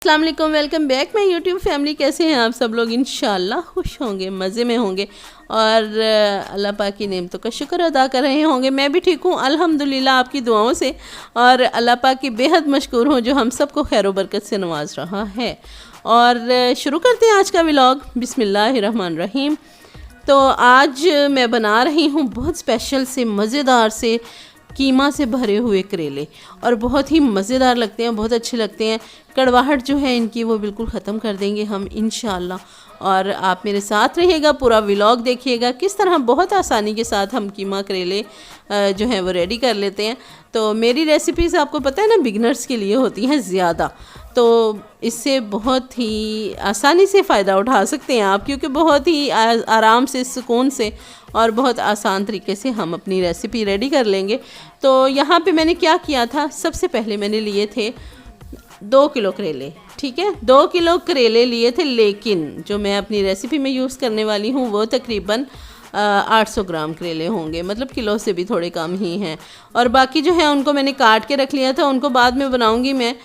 अस्सलाम वालेकुम, welcome back my YouTube family. कैसे हैं आप सब लोग? इंशाल्लाह खुश होंगे, मज़े में होंगे और अल्लाह पाक की नेमतों का शुक्र अदा कर रहे होंगे। मैं भी ठीक हूँ अल्हम्दुलिल्लाह आपकी दुआओं से, और अल्लाह पाक की बेहद मशकूर हूँ जो हम सबको खैर व बरकत से नवाज रहा है। और शुरू करते हैं आज का व्लॉग। बिस्मिल्लाहिर्रहमानिर्रहीम। तो आज मैं बना रही हूँ बहुत स्पेशल से मज़ेदार से कीमा से भरे हुए करेले, और बहुत ही मज़ेदार लगते हैं, बहुत अच्छे लगते हैं। कड़वाहट जो है इनकी वो बिल्कुल ख़त्म कर देंगे हम इंशाल्लाह। और आप मेरे साथ रहिएगा, पूरा व्लॉग देखिएगा किस तरह बहुत आसानी के साथ हम कीमा करेले जो है वो रेडी कर लेते हैं। तो मेरी रेसिपीज़ आपको पता है ना बिगनर्स के लिए होती हैं ज़्यादा, तो इससे बहुत ही आसानी से फ़ायदा उठा सकते हैं आप, क्योंकि बहुत ही आराम से, सुकून से और बहुत आसान तरीके से हम अपनी रेसिपी रेडी कर लेंगे। तो यहाँ पे मैंने क्या किया था, सबसे पहले मैंने लिए थे 2 किलो करेले। ठीक है, 2 किलो करेले लिए थे, लेकिन जो मैं अपनी रेसिपी में यूज़ करने वाली हूँ वो तकरीबन 800 ग्राम करेले होंगे, मतलब किलो से भी थोड़े कम ही हैं। और बाकी जो है उनको मैंने काट के रख लिया था, उनको बाद में बनाऊंगी मैं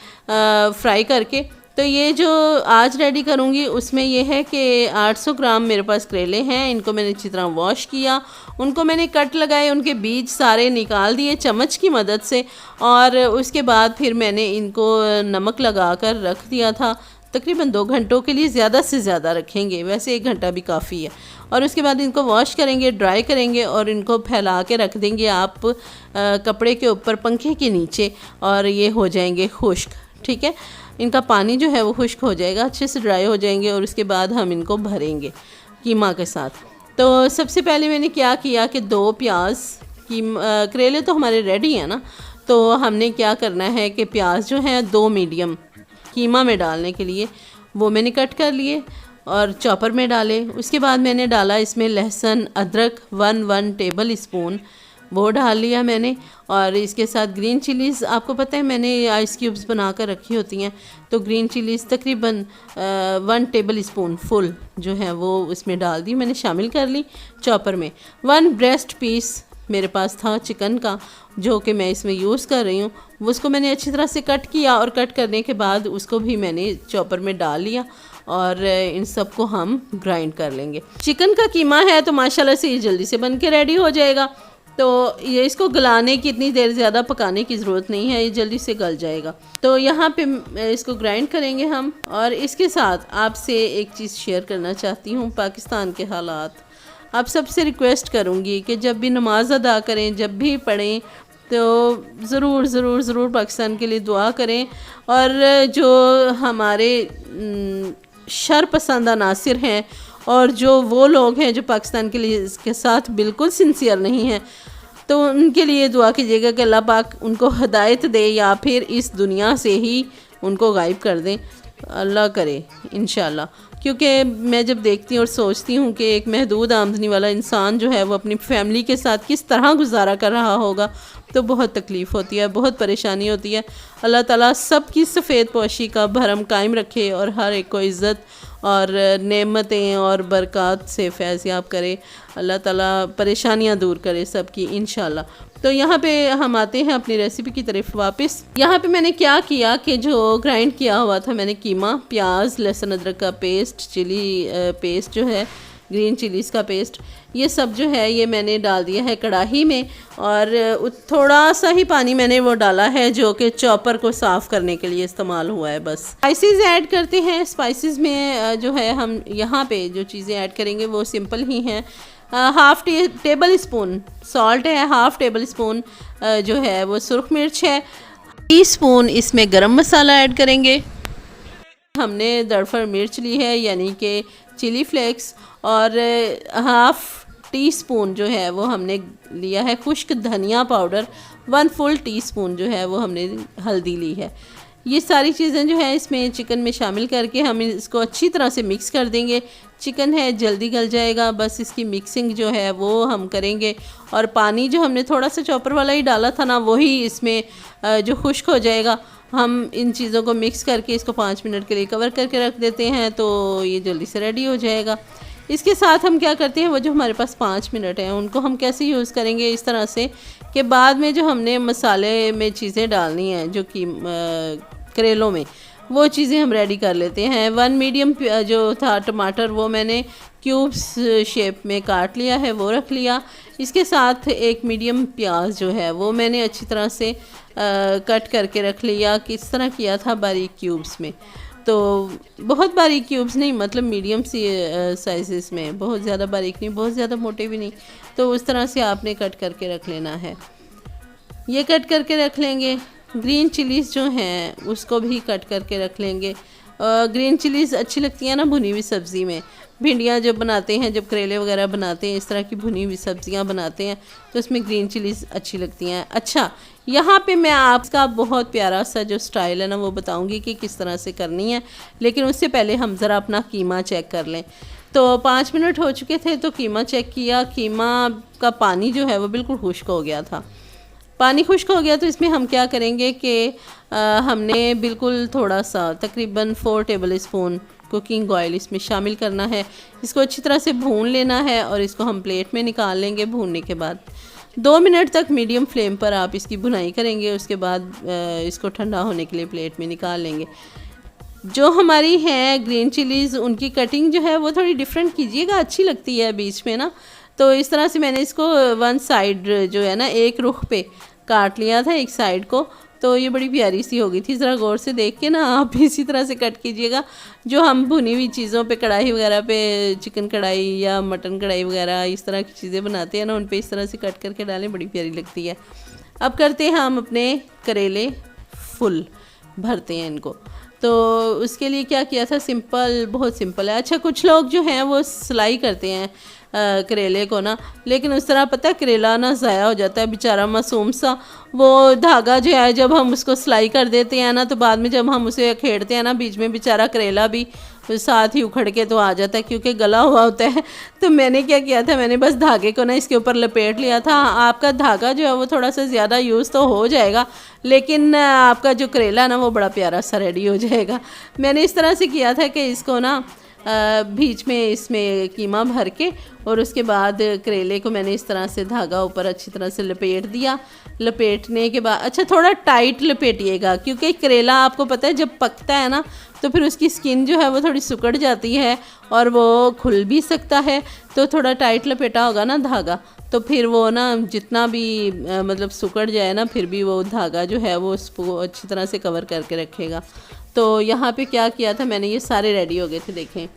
फ्राई करके। तो ये जो आज रेडी करूँगी उसमें ये है कि 800 ग्राम मेरे पास करेले हैं। इनको मैंने अच्छी तरह वॉश किया, उनको मैंने कट लगाए, उनके बीज सारे निकाल दिए चम्मच की मदद से, और उसके बाद फिर मैंने इनको नमक लगा कर रख दिया था तकरीबन 2 घंटों के लिए। ज़्यादा से ज़्यादा रखेंगे, वैसे 1 घंटा भी काफ़ी है। और उसके बाद इनको वॉश करेंगे, ड्राई करेंगे और इनको फैला के रख देंगे आप कपड़े के ऊपर पंखे के नीचे, और ये हो जाएंगे खुश्क। ठीक है, इनका पानी जो है वो खुश्क हो जाएगा, अच्छे से ड्राई हो जाएंगे, और उसके बाद हम इनको भरेंगे कीमा के साथ। तो सबसे पहले मैंने क्या किया कि 2 प्याज करेले तो हमारे रेडी हैं ना, तो हमने क्या करना है कि प्याज जो है 2 मीडियम कीमा में डालने के लिए वो मैंने कट कर लिए और चॉपर में डाले। उसके बाद मैंने डाला इसमें लहसुन अदरक 1 टेबल स्पून, वो डाल लिया मैंने। और इसके साथ ग्रीन चिलीज़, आपको पता है मैंने आइस क्यूब्स बना कर रखी होती हैं, तो ग्रीन चिलीज़ तकरीबन 1 टेबल स्पून फुल जो है वो इसमें डाल दी, मैंने शामिल कर ली चॉपर में। 1 ब्रेस्ट पीस मेरे पास था चिकन का जो कि मैं इसमें यूज़ कर रही हूँ, उसको मैंने अच्छी तरह से कट किया, और कट करने के बाद उसको भी मैंने चॉपर में डाल लिया, और इन सबको हम ग्राइंड कर लेंगे। चिकन का कीमा है तो माशाल्लाह से ये जल्दी से बन के रेडी हो जाएगा, तो ये इसको गलाने की इतनी देर ज़्यादा पकाने की ज़रूरत नहीं है, ये जल्दी से गल जाएगा। तो यहाँ पे इसको ग्राइंड करेंगे हम। और इसके साथ आपसे एक चीज़ शेयर करना चाहती हूँ, पाकिस्तान के हालात। आप सबसे रिक्वेस्ट करूँगी कि जब भी नमाज अदा करें, जब भी पढ़ें, तो ज़रूर ज़रूर ज़रूर पाकिस्तान के लिए दुआ करें। और जो हमारे शर पसंद अनासिर हैं, और जो वो लोग हैं जो पाकिस्तान के लिए इसके साथ बिल्कुल सिंसियर नहीं हैं, तो उनके लिए दुआ कीजिएगा कि अल्लाह पाक उनको हिदायत दे, या फिर इस दुनिया से ही उनको गायब कर दें, अल्लाह करे इंशाल्लाह। क्योंकि मैं जब देखती हूँ और सोचती हूँ कि एक महदूद आमदनी वाला इंसान जो है वो अपनी फैमिली के साथ किस तरह गुजारा कर रहा होगा, तो बहुत तकलीफ़ होती है, बहुत परेशानी होती है। अल्लाह ताला सबकी सफ़ेद पोशी का भरम कायम रखे, और हर एक को इज़्ज़त और नेमतें और बरक़ात से फैज़याब करे। अल्लाह ताला परेशानियाँ दूर करे सबकी इंशाल्लाह। तो यहाँ पे हम आते हैं अपनी रेसिपी की तरफ वापस। यहाँ पे मैंने क्या किया कि जो ग्राइंड किया हुआ था मैंने कीमा, प्याज, लहसुन अदरक का पेस्ट, चिली पेस्ट जो है, ग्रीन चिलीज़ का पेस्ट, ये सब जो है ये मैंने डाल दिया है कढ़ाई में, और थोड़ा सा ही पानी मैंने वो डाला है जो कि चॉपर को साफ़ करने के लिए इस्तेमाल हुआ है बस। स्पाइसेस ऐड करते हैं। स्पाइसेस में जो है हम यहाँ पे जो चीज़ें ऐड करेंगे वो सिंपल ही हैं। 1/2 टेबल स्पून सॉल्ट है, 1/2 टेबल स्पून जो है वो सुरख मिर्च है, टीस्पून इसमें गरम मसाला ऐड करेंगे। हमने दरफर मिर्च ली है यानी कि चिली फ्लेक्स, और 1/2 टीस्पून जो है वो हमने लिया है खुश्क धनिया पाउडर, 1 फुल टीस्पून जो है वो हमने हल्दी ली है। ये सारी चीज़ें जो है इसमें चिकन में शामिल करके हम इसको अच्छी तरह से मिक्स कर देंगे। चिकन है जल्दी गल जाएगा, बस इसकी मिक्सिंग जो है वो हम करेंगे। और पानी जो हमने थोड़ा सा चॉपर वाला ही डाला था ना, वही इसमें जो खुश्क हो जाएगा। हम इन चीज़ों को मिक्स करके इसको 5 मिनट के लिए कवर करके रख देते हैं, तो ये जल्दी से रेडी हो जाएगा। इसके साथ हम क्या करते हैं, वो जो हमारे पास 5 मिनट हैं उनको हम कैसे यूज़ करेंगे, इस तरह से कि बाद में जो हमने मसाले में चीज़ें डालनी हैं जो कि करेलों में, वो चीज़ें हम रेडी कर लेते हैं। 1 मीडियम जो था टमाटर वो मैंने क्यूब्स शेप में काट लिया है, वो रख लिया। इसके साथ 1 मीडियम प्याज जो है वो मैंने अच्छी तरह से कट करके रख लिया। किस तरह किया था, बारीक क्यूब्स में, तो बहुत बारीक क्यूब्स नहीं, मतलब मीडियम सी साइज़ में, बहुत ज़्यादा बारीक नहीं, बहुत ज़्यादा मोटे भी नहीं। तो उस तरह से आपने कट करके रख लेना है। ये कट करके रख लेंगे। ग्रीन चिलीज़ जो हैं उसको भी कट करके रख लेंगे। ग्रीन चिलीज़ अच्छी लगती है ना भुनी हुई सब्ज़ी में। भिंडियाँ जब बनाते हैं, जब करेले वगैरह बनाते हैं, इस तरह की भुनी हुई सब्ज़ियाँ बनाते हैं तो उसमें ग्रीन चिलीज़ अच्छी लगती हैं। अच्छा, यहाँ पे मैं आपका बहुत प्यारा सा जो स्टाइल है ना वो बताऊँगी कि किस तरह से करनी है, लेकिन उससे पहले हम ज़रा अपना कीमा चेक कर लें। तो 5 मिनट हो चुके थे तो कीमा चेक किया। कीमा का पानी जो है वो बिल्कुल खुश्क हो गया था। पानी खुश्क हो गया तो इसमें हम क्या करेंगे कि हमने बिल्कुल थोड़ा सा तकरीबन 4 टेबल स्पून कुकिंग ऑयल इसमें शामिल करना है। इसको अच्छी तरह से भून लेना है और इसको हम प्लेट में निकाल लेंगे। भूनने के बाद 2 मिनट तक मीडियम फ्लेम पर आप इसकी भुनाई करेंगे। उसके बाद इसको ठंडा होने के लिए प्लेट में निकाल लेंगे। जो हमारी है ग्रीन चिलीज़, उनकी कटिंग जो है वो थोड़ी डिफरेंट कीजिएगा, अच्छी लगती है बीच में ना। तो इस तरह से मैंने इसको 1 साइड जो है ना, एक रुख पे काट लिया था, एक साइड को। तो ये बड़ी प्यारी सी हो गई थी। ज़रा गौर से देख के ना आप इसी तरह से कट कीजिएगा। जो हम भुनी हुई चीज़ों पे, कढ़ाई वगैरह पे, चिकन कढ़ाई या मटन कढ़ाई वगैरह इस तरह की चीज़ें बनाते हैं ना, उन पे इस तरह से कट करके डालें, बड़ी प्यारी लगती है। अब करते हैं हम अपने करेले फुल, भरते हैं इनको। तो उसके लिए क्या किया था, सिंपल, बहुत सिंपल है। अच्छा, कुछ लोग जो हैं वो सिलाई करते हैं करेले को ना, लेकिन उस तरह पता है करेला ना ज़ाया हो जाता है बेचारा मासूम सा। वो धागा जो है जब हम उसको सिलाई कर देते हैं ना, तो बाद में जब हम उसे खेड़ते हैं ना, बीच में बेचारा करेला भी साथ ही उखड़ के तो आ जाता है, क्योंकि गला हुआ होता है। तो मैंने क्या किया था, मैंने बस धागे को ना इसके ऊपर लपेट लिया था। आपका धागा जो है वो थोड़ा सा ज़्यादा यूज़ तो हो जाएगा, लेकिन आपका जो करेला ना वो बड़ा प्यारा सा रेडी हो जाएगा। मैंने इस तरह से किया था कि इसको ना बीच में इसमें कीमा भर के और उसके बाद करेले को मैंने इस तरह से धागा ऊपर अच्छी तरह से लपेट दिया। लपेटने के बाद, अच्छा थोड़ा टाइट लपेटिएगा, क्योंकि करेला आपको पता है जब पकता है ना तो फिर उसकी स्किन जो है वो थोड़ी सिकुड़ जाती है और वो खुल भी सकता है। तो थोड़ा टाइट लपेटा होगा ना धागा, तो फिर वो ना जितना भी मतलब सिकुड़ जाए ना, फिर भी वो धागा जो है वो उसको अच्छी तरह से कवर करके रखेगा। तो यहाँ पे क्या किया था मैंने, ये सारे रेडी हो गए थे, देखें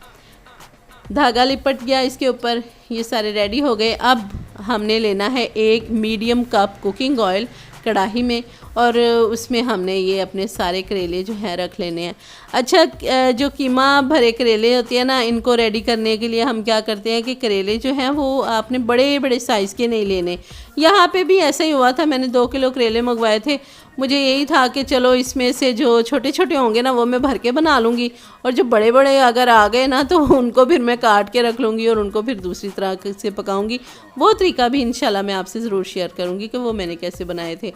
धागा लिपट गया इसके ऊपर, ये सारे रेडी हो गए। अब हमने लेना है 1 मीडियम कप कुकिंग ऑयल कढ़ाई में, और उसमें हमने ये अपने सारे करेले जो हैं रख लेने हैं। अच्छा, जो कीमा भरे करेले होते हैं ना, इनको रेडी करने के लिए हम क्या करते हैं कि करेले जो हैं वो आपने बड़े बड़े साइज़ के नहीं लेने। यहाँ पे भी ऐसा ही हुआ था, मैंने 2 किलो करेले मंगवाए थे। मुझे यही था कि चलो इसमें से जो छोटे छोटे होंगे ना वो मैं भर के बना लूँगी, और जो बड़े बड़े अगर आ गए ना तो उनको फिर मैं काट के रख लूँगी और उनको फिर दूसरी तरह से पकाऊँगी। वो तरीका भी इंशाल्लाह मैं आपसे ज़रूर शेयर करूँगी कि वो मैंने कैसे बनाए थे।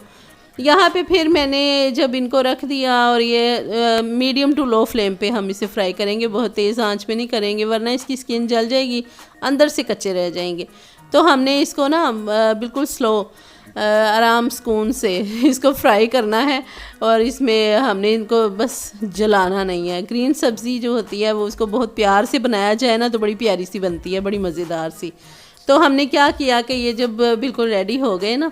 यहाँ पे फिर मैंने जब इनको रख दिया, और ये मीडियम टू लो फ्लेम पे हम इसे फ्राई करेंगे, बहुत तेज़ आंच पे नहीं करेंगे वरना इसकी स्किन जल जाएगी, अंदर से कच्चे रह जाएंगे। तो हमने इसको ना बिल्कुल स्लो, आराम सुकून से इसको फ्राई करना है, और इसमें हमने इनको बस जलाना नहीं है। ग्रीन सब्ज़ी जो होती है वो उसको बहुत प्यार से बनाया जाए ना तो बड़ी प्यारी सी बनती है, बड़ी मज़ेदार सी। तो हमने क्या किया कि ये जब बिल्कुल रेडी हो गए ना,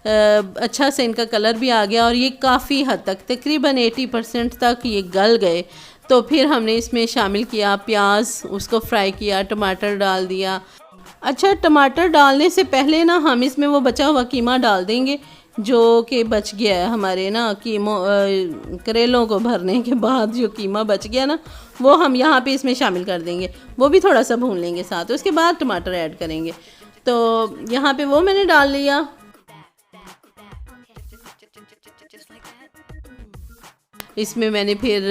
अच्छा से इनका कलर भी आ गया और ये काफ़ी हद तक तकरीबन 80% तक ये गल गए, तो फिर हमने इसमें शामिल किया प्याज, उसको फ्राई किया, टमाटर डाल दिया। अच्छा, टमाटर डालने से पहले ना हम इसमें वो बचा हुआ कीमा डाल देंगे जो कि बच गया है हमारे ना करेलों को भरने के बाद जो कीमा बच गया ना, वो हम यहाँ पे इसमें शामिल कर देंगे। वो भी थोड़ा सा भून लेंगे साथ, उसके बाद टमाटर ऐड करेंगे। तो यहाँ पे वो मैंने डाल लिया। इसमें मैंने फिर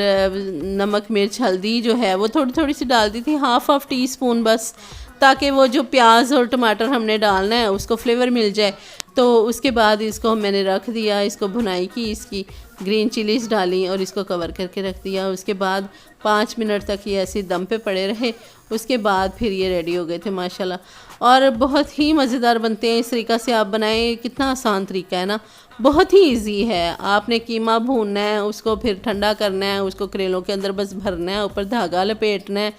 नमक, मिर्च, हल्दी जो है वो थोड़ी थोड़ी सी डाल दी थी, हाफ टी स्पून बस, ताकि वो जो प्याज और टमाटर हमने डालना है उसको फ्लेवर मिल जाए। तो उसके बाद इसको मैंने रख दिया, इसको भुनाई की, इसकी ग्रीन चिलीज़ डाली और इसको कवर करके रख दिया। उसके बाद 5 मिनट तक ये ऐसे दम पे पड़े रहे। उसके बाद फिर ये रेडी हो गए थे माशाल्लाह, और बहुत ही मज़ेदार बनते हैं। इस तरीक़ा से आप बनाएं, कितना आसान तरीका है ना, बहुत ही इजी है। आपने कीमा भूनना है, उसको फिर ठंडा करना है, उसको करेलों के अंदर बस भरना है, ऊपर धागा लपेटना है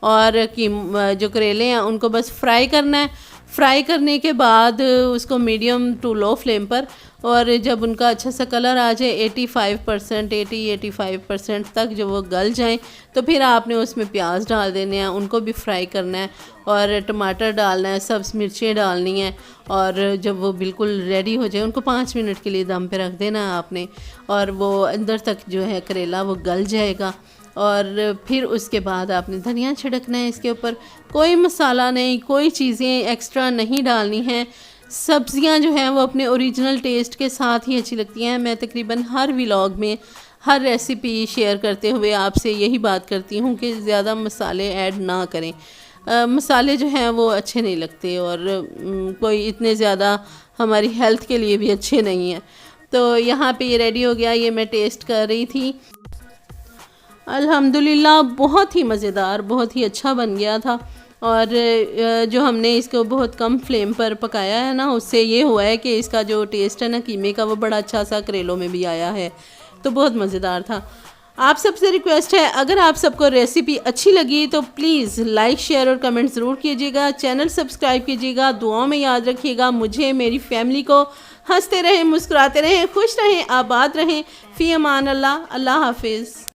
और जो करेले हैं उनको बस फ्राई करना है। फ्राई करने के बाद उसको मीडियम टू लो फ्लेम पर, और जब उनका अच्छा सा कलर आ जाए 85% तक जब वो गल जाएं, तो फिर आपने उसमें प्याज डाल देने हैं, उनको भी फ्राई करना है, और टमाटर डालना है, सब्ज़ मिर्चें डालनी हैं। और जब वो बिल्कुल रेडी हो जाए उनको 5 मिनट के लिए दम पे रख देना है आपने, और वो अंदर तक जो है करेला वो गल जाएगा। और फिर उसके बाद आपने धनिया छिड़कना है इसके ऊपर। कोई मसाला नहीं, कोई चीज़ें एक्स्ट्रा नहीं डालनी हैं। सब्ज़ियां जो हैं वो अपने ओरिजिनल टेस्ट के साथ ही अच्छी लगती हैं। मैं तकरीबन हर व्लॉग में हर रेसिपी शेयर करते हुए आपसे यही बात करती हूँ कि ज़्यादा मसाले ऐड ना करें। मसाले जो हैं वो अच्छे नहीं लगते, और कोई इतने ज़्यादा हमारी हेल्थ के लिए भी अच्छे नहीं हैं। तो यहाँ पे ये रेडी हो गया, ये मैं टेस्ट कर रही थी। अल्हम्दुलिल्लाह बहुत ही मज़ेदार, बहुत ही अच्छा बन गया था। और जो हमने इसको बहुत कम फ्लेम पर पकाया है ना, उससे ये हुआ है कि इसका जो टेस्ट है ना कीमे का, वो बड़ा अच्छा सा करेलों में भी आया है, तो बहुत मज़ेदार था। आप सबसे रिक्वेस्ट है, अगर आप सबको रेसिपी अच्छी लगी तो प्लीज़ लाइक शेयर और कमेंट ज़रूर कीजिएगा, चैनल सब्सक्राइब कीजिएगा, दुआओं में याद रखिएगा मुझे, मेरी फैमिली को। हंसते रहें, मुस्कुराते रहें, खुश रहें, आबाद रहें। फ़ी अमान अल्लाह। अल्लाह हाफिज़।